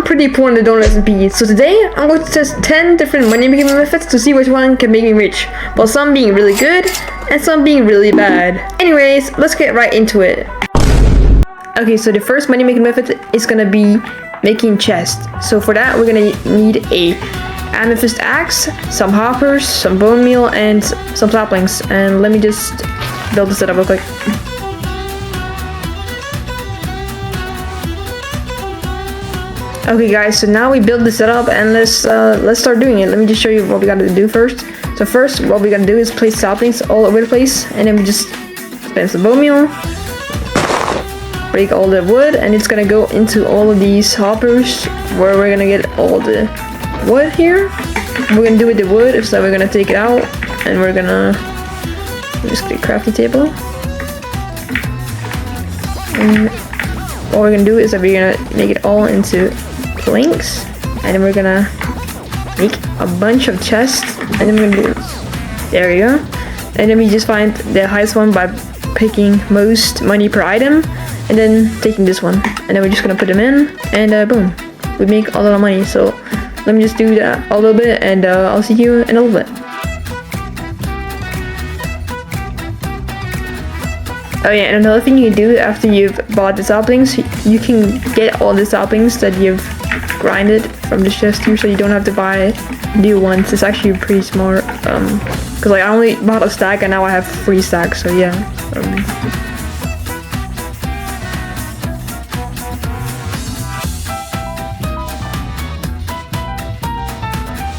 pretty poor in the donut SMP, so today I'm going to test 10 different money making methods to see which one can make me rich, while some being really good and some being really bad. Anyways, let's get right into it. Okay, so the first money making method is gonna be making chests. So for that, we're gonna need a amethyst axe, some hoppers, some bone meal, and some saplings. And let me just build this setup real quick. Okay guys, so now we built the setup and let's start doing it. Let me just show you what we gotta do first. So first, what we gotta do is place saplings all over the place, and then we just spend some bone meal, break all the wood, and it's gonna go into all of these hoppers where we're gonna get all the wood here. We're gonna do with the wood, so we're gonna take it out and we're gonna just get a crafting table. And what we're gonna do is that we're gonna make it all into planks, and then we're gonna make a bunch of chests, and then we're gonna do this. There we go. And then we just find the highest one by picking most money per item, and then taking this one, and then we're just gonna put them in, and boom, we make a lot of money. So let me just do that a little bit, and I'll see you in a little bit. Oh yeah, and another thing you can do after you've bought the saplings, you can get all the saplings that you've grinded from the chest here, so you don't have to buy new ones. It's actually pretty smart, because like I only bought a stack and now I have 3 stacks, so yeah.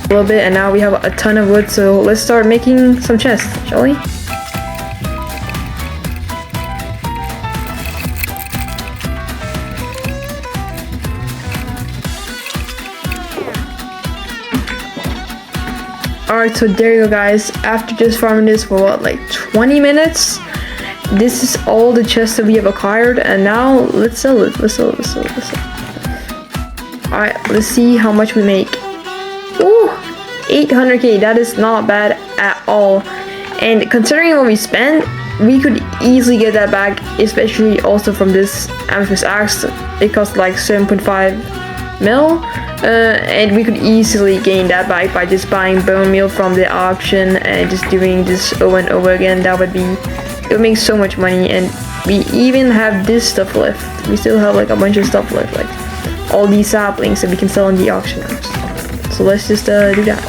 A little bit, and now we have a ton of wood, so let's start making some chests, shall we? Alright, so there you go guys. After just farming this for what, like 20 minutes, this is all the chests that we have acquired, and now let's sell it. Let's sell it. Alright, let's see how much we make. Ooh, 800k, that is not bad at all. And considering what we spent, we could easily get that back, especially also from this amethyst axe. It cost like 7.5 mil. And we could easily gain that back by just buying bone meal from the auction and just doing this over and over again. It would make so much money, and we even have this stuff left. We still have like a bunch of stuff left, like all these saplings that we can sell in the auction house. So let's just do that.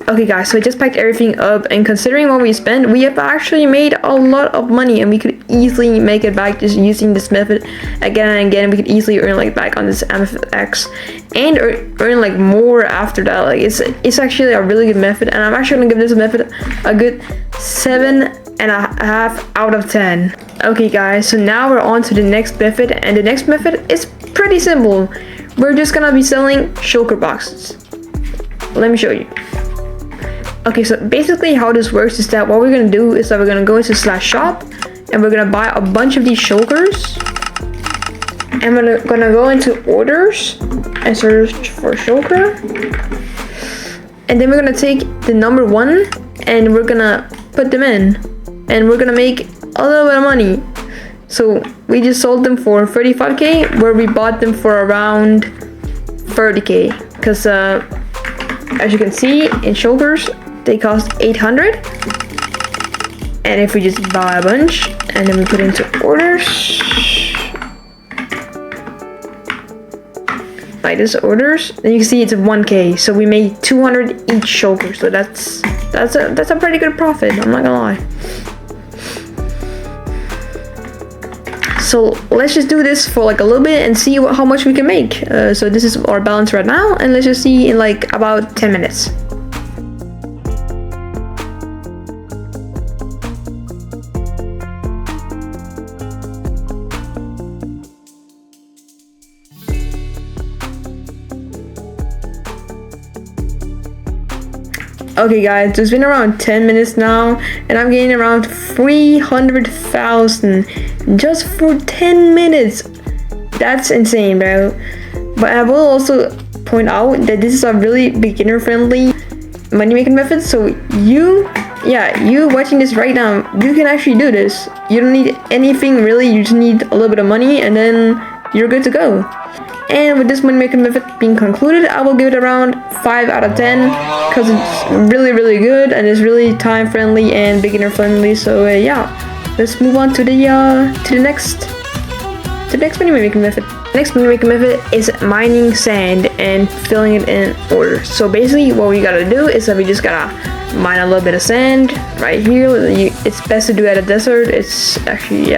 Okay guys, so I just packed everything up, and considering what we spent, we have actually made a lot of money, and we could easily make it back just using this method again and again. We could easily earn like back on this amethyst X and earn like more after that. Like it's actually a really good method, and I'm actually gonna give this method a good 7.5 out of 10. Okay guys, so now we're on to the next method, and the next method is pretty simple. We're just gonna be selling shulker boxes. Let me show you. Okay, so basically how this works is that what we're gonna do is that we're gonna go into /shop, and we're gonna buy a bunch of these shulkers, and we're gonna go into orders and search for shulker, and then we're gonna take the number 1 and we're gonna put them in, and we're gonna make a little bit of money. So we just sold them for 35k, where we bought them for around 30k, because as you can see in shulkers, they cost 800, and if we just buy a bunch and then we put into orders like this, orders, then you can see it's 1k, so we made 200 each shulker. So that's a pretty good profit, I'm not gonna lie. So let's just do this for like a little bit and see how much we can make. So this is our balance right now, and let's just see in like about 10 minutes. Okay guys, it's been around 10 minutes now, and I'm getting around 300,000 just for 10 minutes. That's insane, bro. But I will also point out that this is a really beginner friendly money making method. So you watching this right now, you can actually do this. You don't need anything really. You just need a little bit of money, and then you're good to go. And with this money making method being concluded, I will give it around 5 out of 10 because it's really, really good and it's really time friendly and beginner friendly. So yeah, let's move on to the next money making method. Next money making method is mining sand and filling it in order. So basically, what we gotta do is that we just gotta mine a little bit of sand right here. It's best to do at a desert. It's actually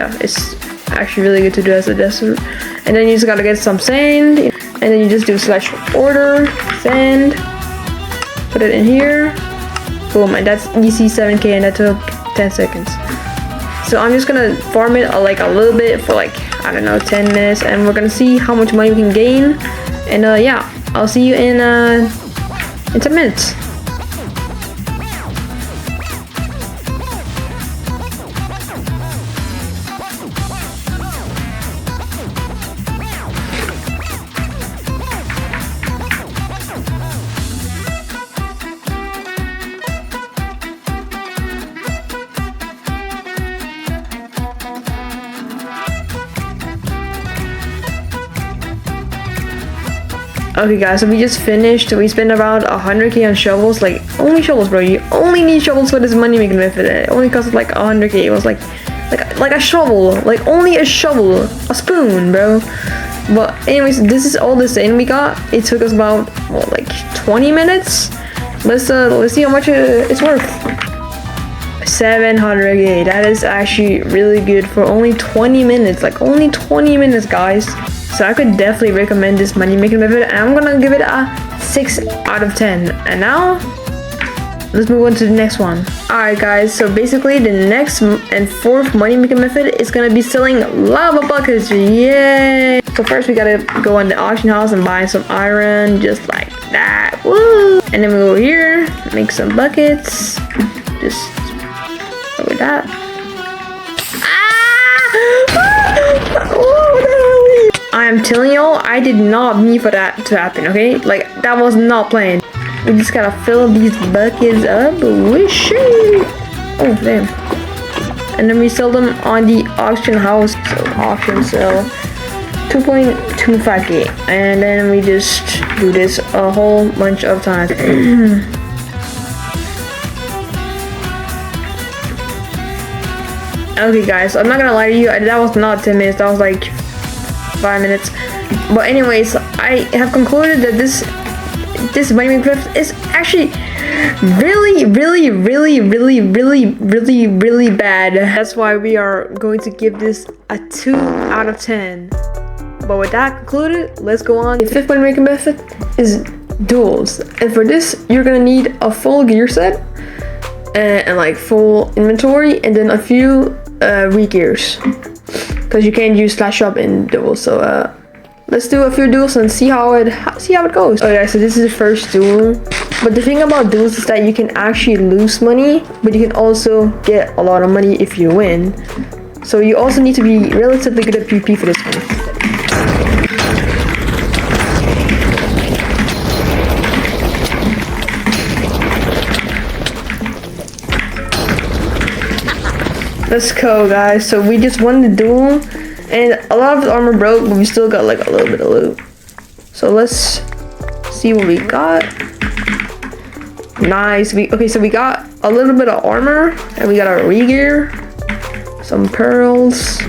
really good to do as a desert. And then you just gotta get some sand, and then you just do /order sand, put it in here, boom, and that's easy 7k, and that took 10 seconds. So I'm just gonna farm it like a little bit for like, I don't know, 10 minutes, and we're gonna see how much money we can gain. And yeah, I'll see you in 10 minutes. Okay guys, so we just finished. We spent about 100k on shovels. Like, only shovels, bro. You only need shovels for this money making method. It only cost like 100k. It was like a shovel. Like, only a shovel. A spoon, bro. But anyways, this is all the sand we got. It took us about, what, like 20 minutes? Let's see how much it's worth. 700k. That is actually really good for only 20 minutes. Like, only 20 minutes, guys. So I could definitely recommend this money making method, and I'm gonna give it a 6 out of 10. And now let's move on to the next one. Alright guys, so basically the next and fourth money making method is gonna be selling lava buckets. Yay! So first we gotta go on the auction house and buy some iron, just like that. Woo! And then we go here, make some buckets. Just go with that. I am telling y'all, I did not mean for that to happen, okay? Like, that was not planned. We just gotta fill these buckets up. Whooshoo! Oh, damn. And then we sell them on the auction house. So, auction sell 2.25k. And then we just do this a whole bunch of times. Okay, guys, so I'm not gonna lie to you. That was not 10 minutes. That was like 5 minutes. But anyways, I have concluded that this money making method is actually really bad. That's why we are going to give this a 2 out of 10. But with that concluded, let's go on. The fifth money making method is duels, and for this you're gonna need a full gear set and like full inventory, and then a few re-gears, because you can't use /shop in duels. So let's do a few duels and see how it goes. Okay, so this is the first duel. But the thing about duels is that you can actually lose money, but you can also get a lot of money if you win. So you also need to be relatively good at PvP for this one. Let's go, guys. So we just won the duel, and a lot of the armor broke, but we still got like a little bit of loot. So let's see what we got. Nice. So we got a little bit of armor, and we got our re-gear, some pearls.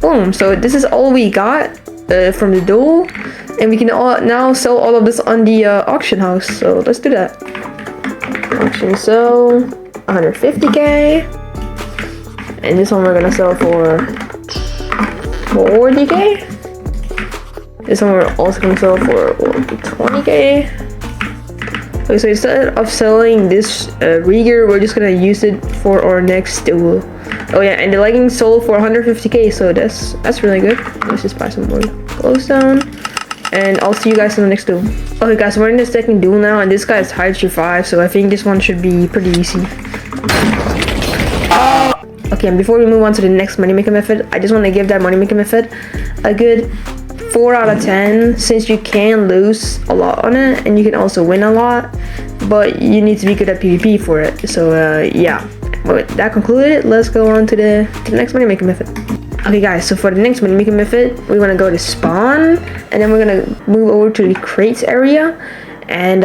Boom. So this is all we got from the duel, and we can now sell all of this on the auction house. So let's do that. Auction sell 150k. And this one we're gonna sell for 40k. This one we're also gonna sell for 20k. Okay, so instead of selling this re-gear, we're just gonna use it for our next duel. Oh yeah, and the leggings sold for 150k, so that's really good. Let's just buy some more glowstone, and I'll see you guys in the next duel. Okay guys, we're in the second duel now, and this guy is hide survive, so I think this one should be pretty easy. Okay, and before we move on to the next money making method, I just want to give that money making method a good 4 out of 10 since you can lose a lot on it and you can also win a lot, but you need to be good at PvP for it. So yeah, but that concluded it. Let's go on to the next money making method. Okay guys, so for the next money making method, we want to go to spawn, and then we're gonna move over to the crates area, and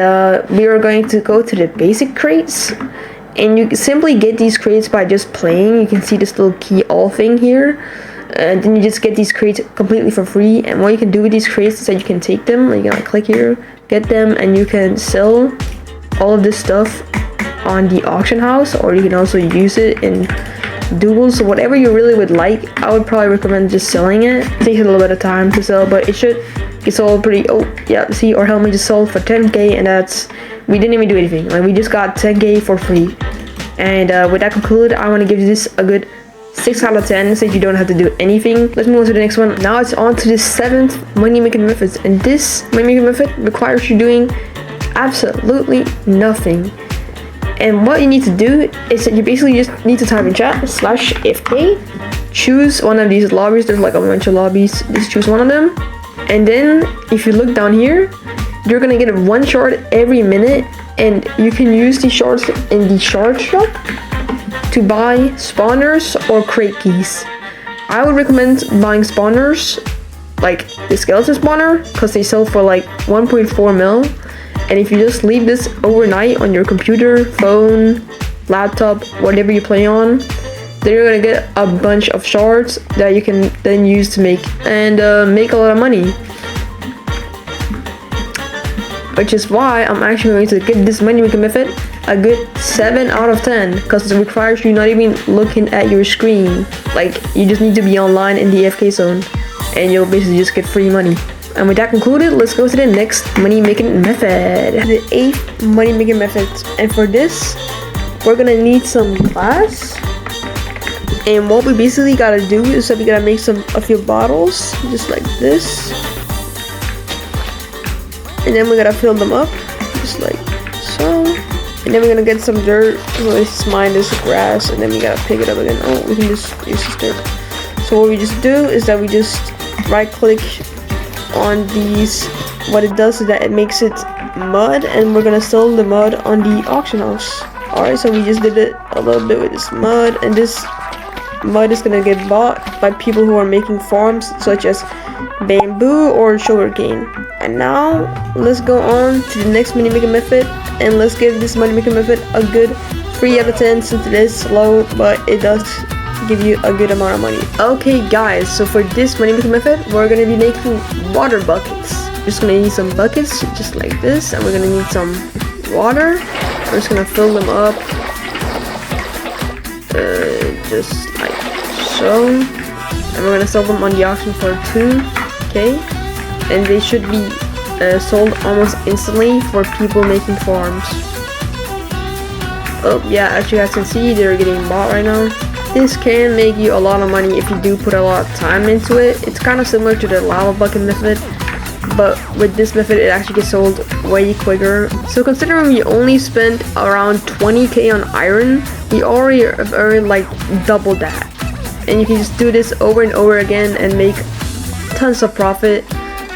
we are going to go to the basic crates, and you simply get these crates by just playing. You can see this little key all thing here, and then you just get these crates completely for free. And what you can do with these crates is that you can take them, you can like click here, get them, and you can sell all of this stuff on the auction house, or you can also use it in duels. So whatever you really would like, I would probably recommend just selling it. It takes a little bit of time to sell, but it should get sold pretty. Oh yeah, see, our helmet just sold for 10k, and that's, we didn't even do anything. Like, we just got 10k for free. And with that concluded, I want to give this a good 6 out of 10 since you don't have to do anything. Let's move on to the next one. Now it's on to the 7th money making method, and this money making method requires you doing absolutely nothing. And what you need to do is that you basically just need to type in chat /FK, choose one of these lobbies. There's like a bunch of lobbies, just choose one of them, and then if you look down here, you're gonna get 1 shard every minute, and you can use these shards in the shard shop to buy spawners or crate keys. I would recommend buying spawners, like the skeleton spawner, because they sell for like 1.4 mil. And if you just leave this overnight on your computer, phone, laptop, whatever you play on, then you're gonna get a bunch of shards that you can then use to make a lot of money. Which is why I'm actually going to give this money making method a good 7 out of 10, because it requires you not even looking at your screen. Like, you just need to be online in the AFK zone, and you'll basically just get free money. And with that concluded, let's go to the next money making method, the 8th money making method. And for this, we're gonna need some glass. And what we basically gotta do is that we gotta make a few bottles, just like this. And then we're gonna fill them up, just like so. And then we're gonna get some dirt. Let's mine this grass, and then we gotta pick it up again. Oh, we can just use this dirt. So what we just do is that we just right click on these. What it does is that it makes it mud, and we're gonna sell the mud on the auction house. Alright, so we just did it a little bit with this mud, and this mud is gonna get bought by people who are making farms such as bamboo or sugarcane. And now let's go on to the next money making method, and let's give this money making method a good 3 out of 10 since it is slow, but it does give you a good amount of money. Okay guys, so for this money making method, we're gonna be making water buckets. Just gonna need some buckets just like this, and we're gonna need some water. We're just gonna fill them up just like so, and we're gonna sell them on the auction for 2k, and they should be sold almost instantly for people making farms. Oh yeah, as you guys can see, they're getting bought right now. This can make you a lot of money if you do put a lot of time into it. It's kind of similar to the lava bucket method, but with this method it actually gets sold way quicker. So considering we only spent around 20k on iron, we already have earned like double that. And you can just do this over and over again and make tons of profit.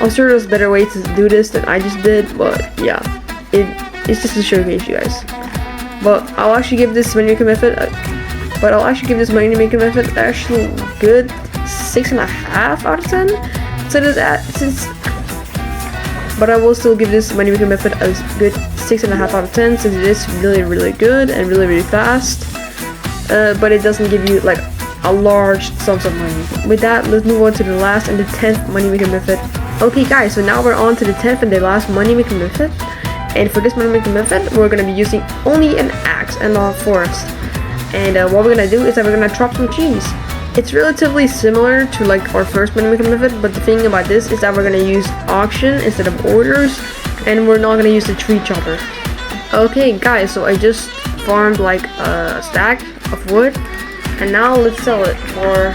I'm sure there's better ways to do this than I just did, but yeah, it's just to showcase you guys. But I'll actually give this money making method actually good 6.5 out of 10. So but I will still give this money making method a good 6.5 out of 10 since it is really good and really fast. But it doesn't give you like a large sums of money. With that, let's move on to the last and the 10th money making method. Okay guys, so now we're on to the 10th and the last money making method. And for this money making method, we're gonna be using only an axe and not a forest. And what we're gonna do is that we're gonna drop some cheese. It's relatively similar to like our first money making method, but the thing about this is that we're gonna use auction instead of orders, and we're not gonna use the tree chopper. Okay guys, so I just farmed like a stack of wood, and now let's sell it for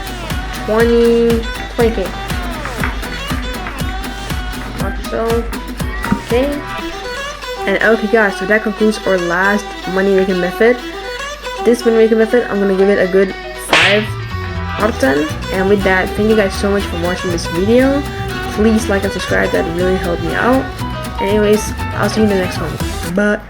20k. Okay. And okay guys, so that concludes our last money making method. This money making method, I'm gonna give it a good 5 out of 10. And with that, thank you guys so much for watching this video. please like and subscribe. That really helped me out. Anyways, I'll see you in the next one. Bye.